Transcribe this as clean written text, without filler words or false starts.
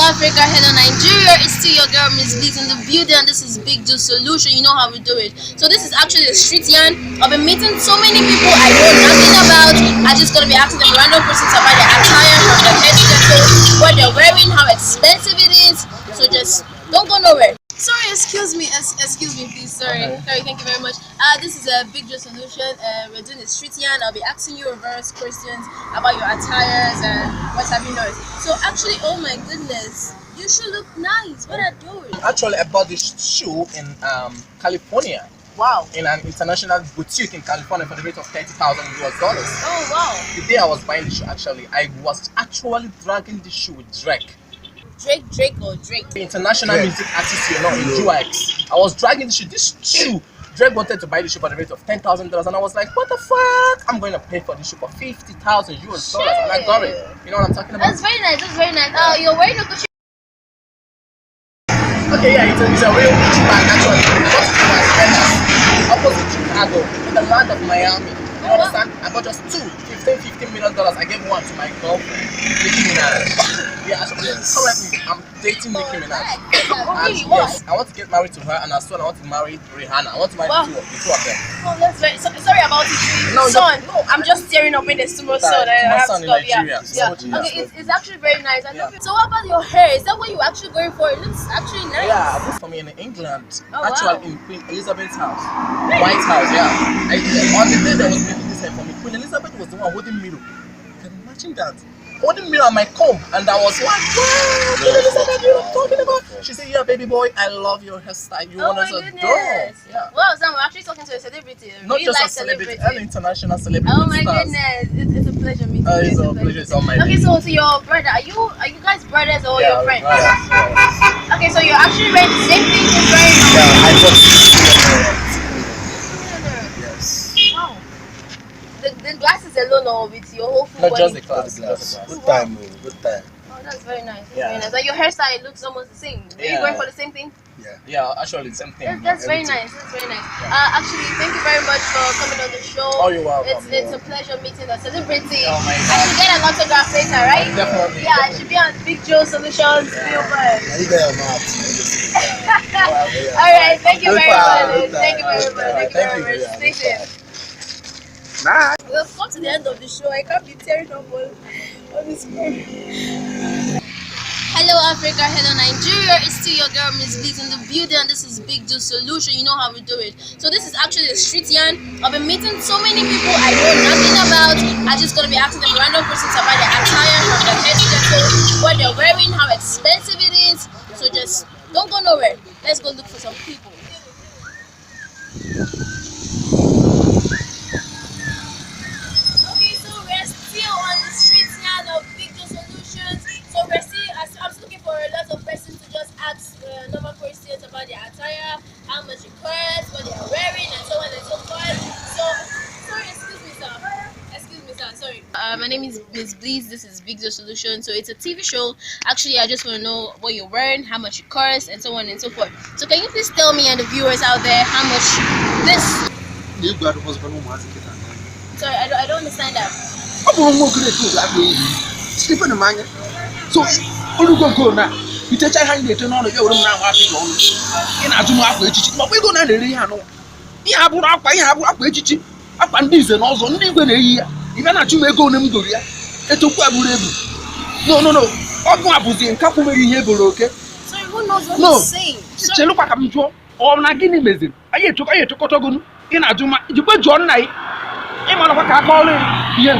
Africa, hello Nigeria. It's still your girl Miss Bleeds in the building, and this is Big Juice Solution. You know how we do it. So this is actually a street yarn. I've been meeting so many people I know nothing about. I'm just gonna be asking them random questions about their attire, from their head to their toe, what they're wearing, how expensive it is. So just don't go nowhere. Sorry, excuse me, please. Sorry, thank you very much. This is a Big Juice Solution. We're doing a street yarn. I'll be asking you various questions about your attires and what have you not. So actually, oh my goodness, you should look nice. What are those? Actually, I bought this shoe in California. Wow. In an international boutique in California for the rate of $30,000 US. Oh wow. The day I was buying the shoe, I was actually dragging the shoe with Drake. Drake or Drake? The international music artist, you know, in UX. I was dragging the shoe. This shoe, Drake wanted to buy the shoe for the rate of $10,000, and I was like, what the fuck? I'm going to pay for this shoe for $50,000 US, and I got it. You know what I'm talking about? That's very nice. You're wearing a Gucci. Okay, yeah, it's a real Gucci bag actually. What's in my friend opposite Chicago, in the land of Miami. You understand? I bought just $15 million. I gave one to my girlfriend, Nicki Minaj. Yeah, currently I'm dating Nicki Minaj. Yes, I want to get married to her, and as well I want to marry Rihanna. I want to marry the two of them. Oh, that's very sorry about it. No, I'm just tearing up when there's too much sun. I have to in Nigeria. Yeah. Okay, it's actually very nice. I love it. So what about your hair? Is that what you're actually going for? It looks actually nice. Yeah, I bought for me in England. Oh, actually, in Queen Elizabeth's house, White House. Yeah, on the day they was making this hair for me, Queen Elizabeth was the one holding mirror. Can you imagine that? Holding mirror on my comb, and I was like, wow, Queen Elizabeth, you're talking about? She said, yeah, baby boy, I love your hairstyle. You want us to adore. Yeah. Well, Sam, we're actually talking to a celebrity. Not just a celebrity, an international celebrity. Oh my goodness, it's a pleasure meeting you. It's a pleasure. It's all my Okay, so your brother, are you guys brothers or your friends? Yes. Okay, so you're actually wearing the same thing as wearing. Yeah, I bought Yes. Wow. The glasses alone, or with your whole full not body? just the glass. Good time. Oh, that's very nice. Yeah. Very nice. Like your hairstyle looks almost the same. Are you going for the same thing? Yeah, actually, the same thing. That's very nice. Actually, thank you very much for coming on the show. Oh, you're welcome. It's a pleasure meeting a celebrity. Oh my God. I should get an autograph later, right? Definitely. Yeah, I should be on Big Joe Solutions Billboard. All right, thank you very much. Thank you very much. Stay safe. We've come to the end of the show. I can't be tearing up on this screen. Hello Africa, hello Nigeria. It's still your girl Miss Bleeds in the building, and this is Big Juice Solution. You know how we do it. So this is actually a street yarn. I've been meeting so many people I know nothing about. I'm just gonna be asking them random questions about their attire, from their head to their toe, what they're wearing, how expensive it is. So just don't go nowhere. Let's go look for some people. Okay, so we're still on the street yarn of Big Juice Solutions. So I'm still looking for a lot of persons to just ask normal questions about their attire, how much it costs, what they are wearing, and so on and so forth. So, sorry, excuse me, sir. Sorry. My name is Miss Bleeds. This is Big Juice Solution. So it's a TV show. Actually, I just want to know what you're wearing, how much it costs, and so on and so forth. So can you please tell me and the viewers out there how much this? Sorry, I don't understand that. So, go now. You take a hand to know you're now happy. In a zoom up with you, but we go to the Riano. You have up with you. Up and this and also live a year. Even a two may go to Muguria. It's a No. What was in couple of years, okay? Sorry, who knows what you're saying? So look at them or not guinea missing. I took Kotogun in a Juma. You put John Knight. I'm on a call in here.